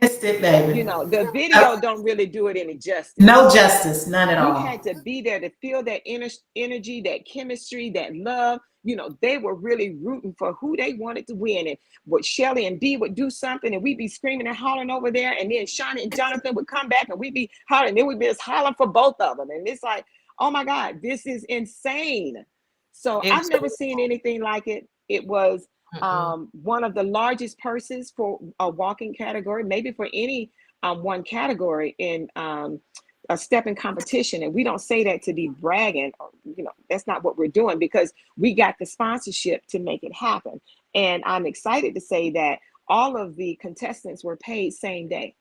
Missed it, baby. you know, the video don't really do it any justice. No justice, none at You all. had to be there to feel that energy, that chemistry, that love. You know, they were really rooting for who they wanted to win. And what Shelly and Dee would do something, and we'd be screaming and hollering over there. And then Shawnee and Jonathan would come back, and we'd be hollering. And then we'd be just hollering for both of them. And it's like, oh my God, this is insane. So I've never seen anything like it. It was one of the largest purses for a walking category, maybe for any one category in a step in competition. And we don't say that to be bragging, or, you know, that's not what we're doing, because we got the sponsorship to make it happen. And I'm excited to say that all of the contestants were paid same day.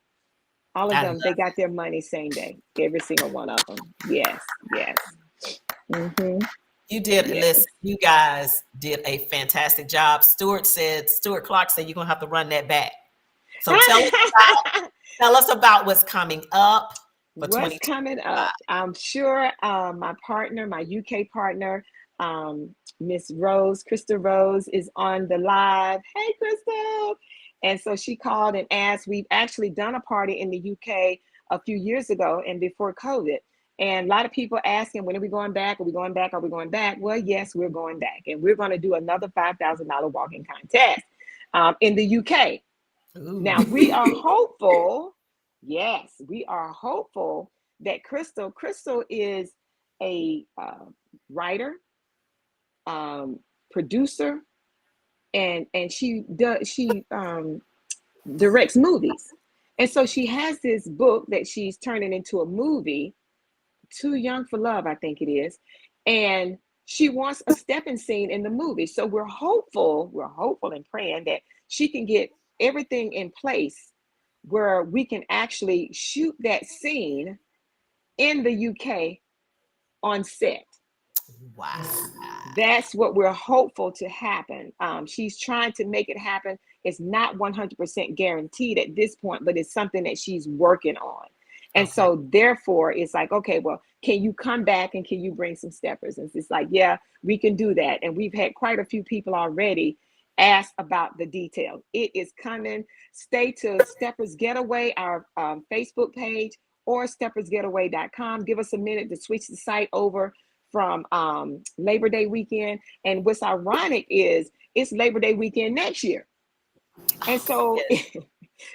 All of them, they got their money same day, every single one of them. Yes. You did. Yes. Listen, you guys did a fantastic job. Stuart Clark said you're gonna have to run that back. So tell us about what's coming up for What's coming up? I'm sure my partner, my UK partner, Miss Krista Rose, is on the live. Hey, Crystal. And so she called and asked. We've actually done a party in the UK a few years ago and before COVID. And a lot of people asking, when are we going back? Are we going back? Are we going back? Well, yes, we're going back. And we're going to do another $5,000 walking contest in the UK. Ooh. Now, we are hopeful. Yes, we are hopeful that Crystal is a writer, producer, and she directs movies. And so she has this book that she's turning into a movie, Too Young for Love, I think it is. And she wants a stepping scene in the movie. So we're hopeful and praying that she can get everything in place where we can actually shoot that scene in the UK on set. Wow. That's what we're hopeful to happen. She's trying to make it happen. It's not 100% guaranteed at this point, but it's something that she's working on. And so therefore it's like, okay, well, can you come back and can you bring some steppers? And it's like, yeah, we can do that. And we've had quite a few people already ask about the details. It is coming. Stay to Steppers Getaway, our Facebook page, or steppersgetaway.com. Give us a minute to switch the site over from Labor Day weekend. And what's ironic is it's Labor Day weekend next year. And so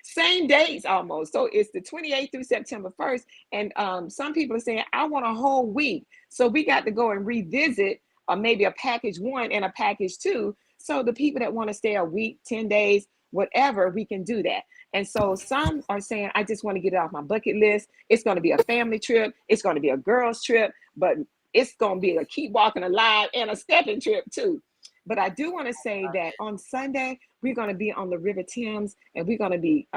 same days almost. So it's the 28th through September 1st. And some people are saying, I want a whole week. So we got to go and revisit maybe a package 1 and a package 2. So the people that want to stay a week, 10 days, whatever, we can do that. And so some are saying, I just want to get it off my bucket list. It's going to be a family trip. It's going to be a girls trip, but it's going to be a keep walking alive and a stepping trip too. But I do want to say that on Sunday, we're going to be on the River Thames, and we're going to be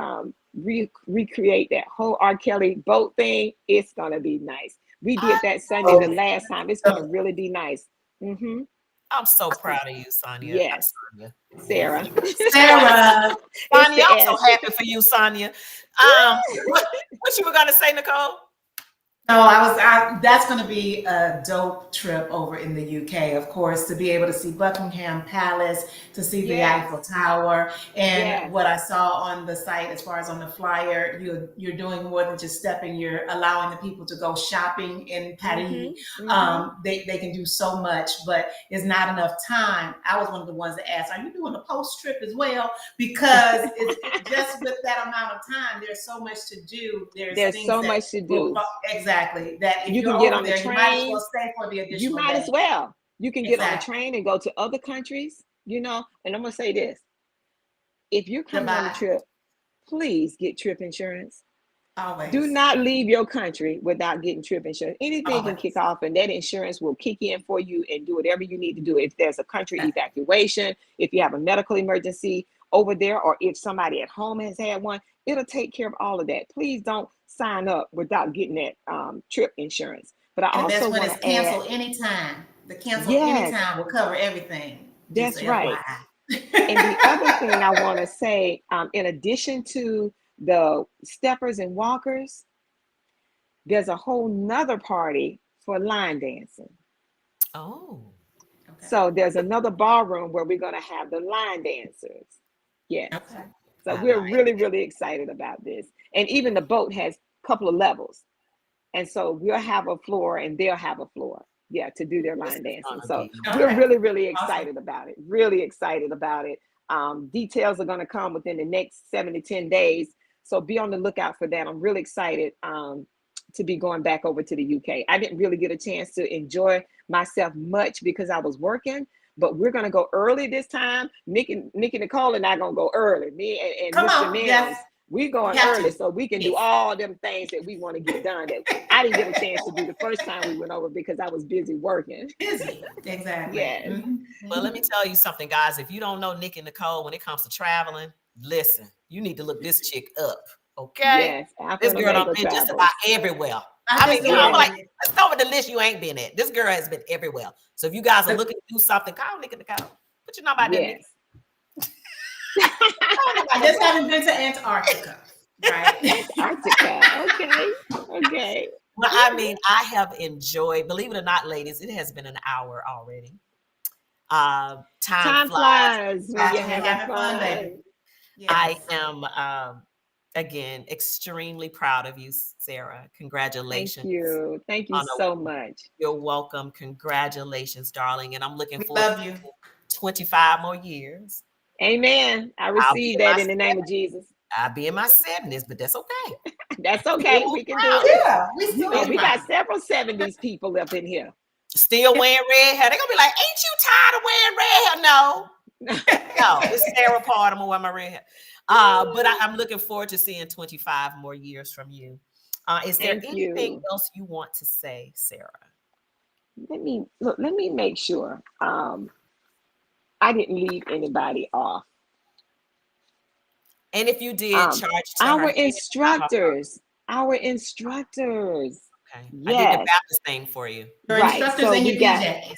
recreate that whole R. Kelly boat thing. It's going to be nice. We did that Sunday the last time. It's going to really be nice. Mm-hmm. I'm so proud of you, Sonia. Yes. Sonia. Sarah. Sarah. Sonia, I'm so happy for you, Sonia. What you were gonna say, Nicole? No, that's going to be a dope trip over in the UK, of course, to be able to see Buckingham Palace, to see the Eiffel Tower. And what I saw on the site, as far as on the flyer, you're doing more than just stepping. You're allowing the people to go shopping in Paris. They can do so much, but it's not enough time. I was one of the ones that asked, are you doing a post trip as well? Because it's just with that amount of time, there's so much to do. There's so much to do. Exactly. That if you you're can get over on there, the train, you might as well stay for the additional you might day. as well. You can get on the train and go to other countries, and I'm going to say this. If you're coming on a trip, please get trip insurance. Always. Do not leave your country without getting trip insurance. Anything can kick off, and that insurance will kick in for you and do whatever you need to do. If there's a country evacuation, if you have a medical emergency over there, or if somebody at home has had one, it'll take care of all of that. Please don't sign up without getting that trip insurance. But I also want to cancel anytime. The cancel anytime will cover everything. That's right. And the other thing I want to say, in addition to the steppers and walkers, there's a whole nother party for line dancing. Oh. Okay. So there's another ballroom where we're going to have the line dancers. Yes. Okay. So we're really, really excited about this. And even the boat has a couple of levels. And so we'll have a floor and they'll have a floor, to do their line dancing. So we're really, really excited about it. Really excited about it. Details are going to come within the next 7 to 10 days. So be on the lookout for that. I'm really excited to be going back over to the UK. I didn't really get a chance to enjoy myself much because I was working. But we're going to go early this time. Nikki Nicole and I going to go early. Me and Mr. Mills, we're going early so we can do all them things that we want to get done that I didn't get a chance to do the first time we went over because I was busy working. Exactly. Yes. Mm-hmm. Well, let me tell you something, guys. If you don't know Nikki Nicole when it comes to traveling, listen, you need to look this chick up. Okay? Yes. This girl done been just about everywhere. I'm like, let's go with the list you ain't been at. This girl has been everywhere. So if you guys are looking to do something, call Nikki Nicole. Put your number out there, Nikki. I just haven't been to Antarctica. Right. Antarctica. Okay. Well, I mean, I have enjoyed, believe it or not, ladies, it has been an hour already. Time flies when you're having fun. Yes. I am again, extremely proud of you, Sarah. Congratulations. Thank you so much. You're welcome. Congratulations, darling. And I'm looking forward to 25 more years. Amen. I receive that in the name of Jesus. I'll be in my 70s, but that's okay. That's okay. We can do it. Yeah, we got several 70s people up in here. Still wearing red hair. They're going to be like, ain't you tired of wearing red hair? No. No, it's Sarah Part. I'm going to wear my red hair. But I'm looking forward to seeing 25 more years from you. Is there anything else you want to say, Sarah? Let me make sure. I didn't leave anybody off. And if you did, charge to our instructors. Our instructors. Okay. Yes. I did the Baptist thing for you. Your instructors and your DJs.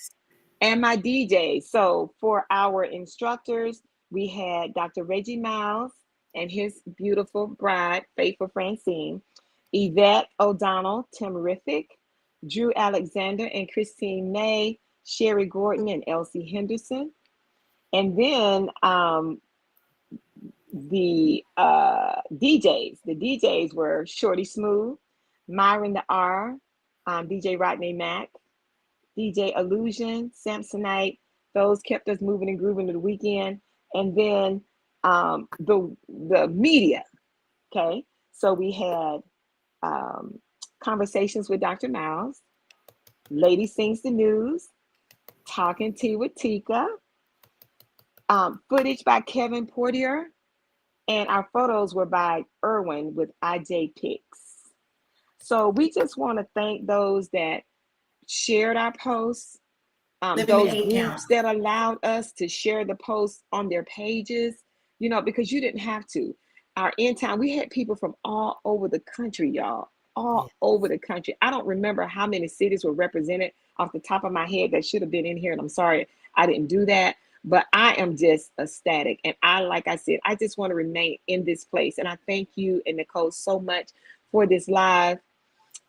And my DJ. So for our instructors, we had Dr. Reggie Miles and his beautiful bride, Faithful Francine, Yvette O'Donnell, Timerific, Drew Alexander and Christine May, Sherry Gordon and Elsie Henderson. And then the DJs were Shorty Smooth, Myron the R, DJ Rodney Mack, DJ Illusion, Samsonite. Those kept us moving and grooving to the weekend. And then the media. Okay, so we had conversations with Dr. Miles, Lady Sings the News, Talking Tea with Tika, footage by Kevin Portier, And our photos were by Irwin with IJ Pics. So we just want to thank those that shared our posts, Living the those 8 count. groups that allowed us to share the posts on their pages, because you didn't have to. Our end time, we had people from all over the country, y'all, all over the country. I don't remember how many cities were represented off the top of my head that should have been in here. And I'm sorry I didn't do that, but I am just ecstatic. And like I said, I just want to remain in this place. And I thank you and Nicole so much for this live,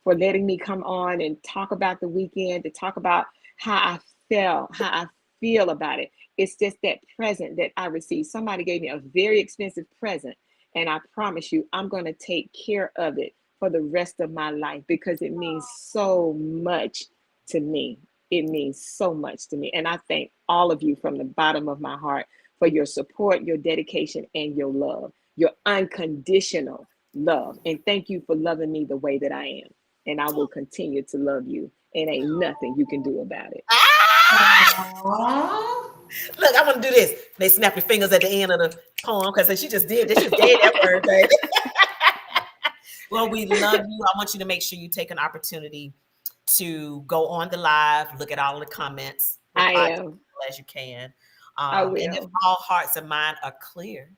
for letting me come on and talk about the weekend, to talk about how I felt, how I feel about it. It's just that present that I received. Somebody gave me a very expensive present, and I promise you, I'm going to take care of it for the rest of my life because it means so much to me. It means so much to me. And I thank all of you from the bottom of my heart for your support, your dedication, and your love, your unconditional love. And thank you for loving me the way that I am. And I will continue to love you. And ain't nothing you can do about it. Aww. Look, I want to do this. They snap your fingers at the end of the poem because she just did this. She just gave that word, baby. Well, we love you. I want you to make sure you take an opportunity to go on the live, look at all the comments. I am. As you can. I will. And if all hearts and minds are clear.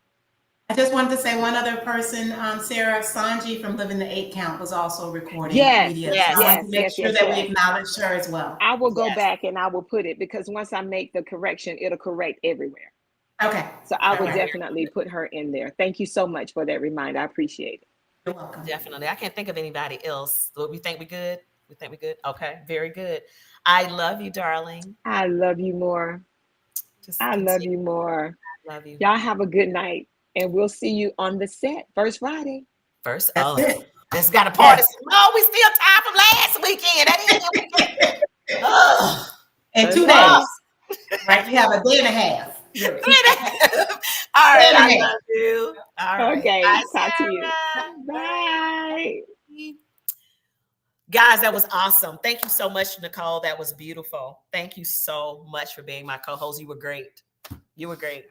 I just wanted to say one other person, Sarah Sanji from Living the 8 Count was also recording. Yes, media. yes, So I yes, want to make yes, sure yes, that yes. we acknowledge her as well. I will go Yes. back and I will put it because once I make the correction, it'll correct everywhere. Okay. So I will Okay. definitely put her in there. Thank you so much for that reminder. I appreciate it. You're welcome. Definitely. I can't think of anybody else. We think we good? We think we good? Okay. Very good. I love you, darling. I love you more. Just I love you more. Love you. Y'all have a good night. And we'll see you on the set first Friday. First, That's it. Let's got a party. No, we still time from last weekend. That is the weekend. Ugh. And 2 Wow. days. Right? You have a day and a half. Really. All right. I Anyway. love you. All right. Okay. Bye, Talk to you. Sarah. Bye. Guys, that was awesome. Thank you so much, Nicole. That was beautiful. Thank you so much for being my co-host. You were great. You were great.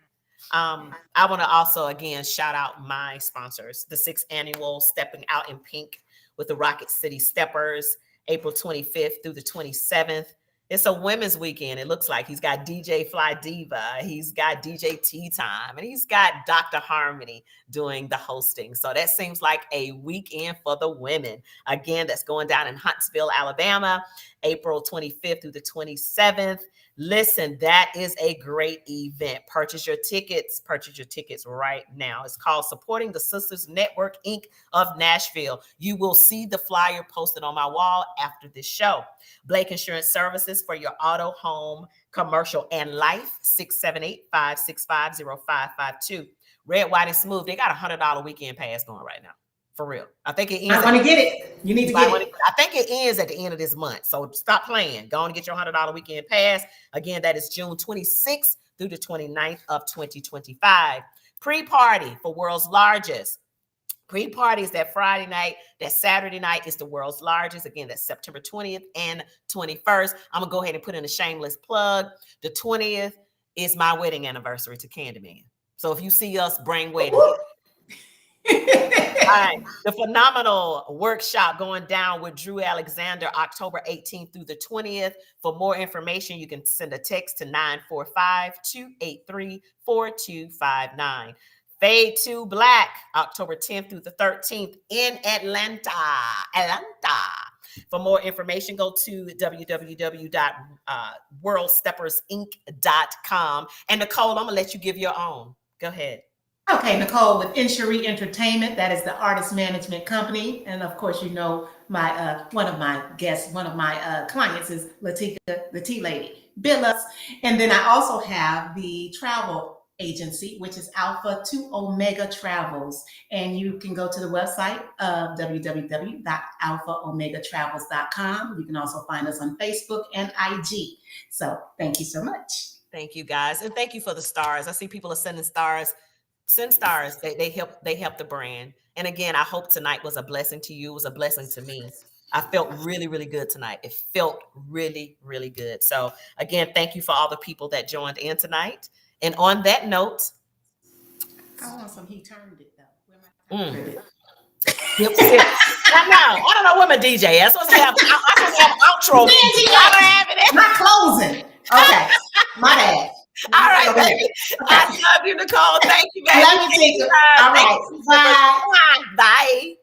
I want to also, again, shout out my sponsors. The 6th annual Stepping Out in Pink with the Rocket City Steppers, April 25th through the 27th. It's a women's weekend. It looks like he's got DJ Fly Diva, he's got DJ Tea Time, and he's got Dr. Harmony doing the hosting. So that seems like a weekend for the women. Again, that's going down in Huntsville, Alabama, April 25th through the 27th. Listen, that is a great event. Purchase your tickets right now. It's called Supporting the Sisters Network, Inc. of Nashville. You will see the flyer posted on my wall after this show. Blake Insurance Services for your auto, home, commercial, and life, 678-565-0552. Red, White, and Smooth, they got a $100 weekend pass going right now. For real. I think it ends. I want to get it. You need to get it. I think it ends at the end of this month. So stop playing. Go on and get your $100 weekend pass. Again, that is June 26th through the 29th of 2025. Pre-party for World's Largest. Pre-party is that Friday night. That Saturday night is the World's Largest. Again, that's September 20th and 21st. I'm going to go ahead and put in a shameless plug. The 20th is my wedding anniversary to Candyman. So if you see us, bring wedding. All right. The phenomenal workshop going down with Drew Alexander, October 18th through the 20th. For more information, you can send a text to 945-283-4259. Fade to Black, October 10th through the 13th in Atlanta. For more information, go to www.worldsteppersinc.com. And Nicole, I'm going to let you give your own. Go ahead. Okay, Nicole with Incherie Entertainment. That is the artist management company. And of course, you know, my one of my clients is Latika, the Tea Lady. Bill us. And then I also have the travel agency, which is Alpha 2 Omega Travels. And you can go to the website of www.alphaomegatravels.com. You can also find us on Facebook and IG. So thank you so much. Thank you, guys. And thank you for the stars. I see people are sending stars. Send stars. They help the brand. And again, I hope tonight was a blessing to you. It was a blessing to me. I felt really, really good tonight. It felt really, really good. So again, thank you for all the people that joined in tonight. And on that note, I want some. He turned it though. Where my credit? I don't know where my DJ is. I'm supposed to have outro. I don't have it. Not closing. Okay, my bad. All right, Okay. baby. I love you, Nicole. Thank you, baby. Love you, Tika. All right, bye. Bye.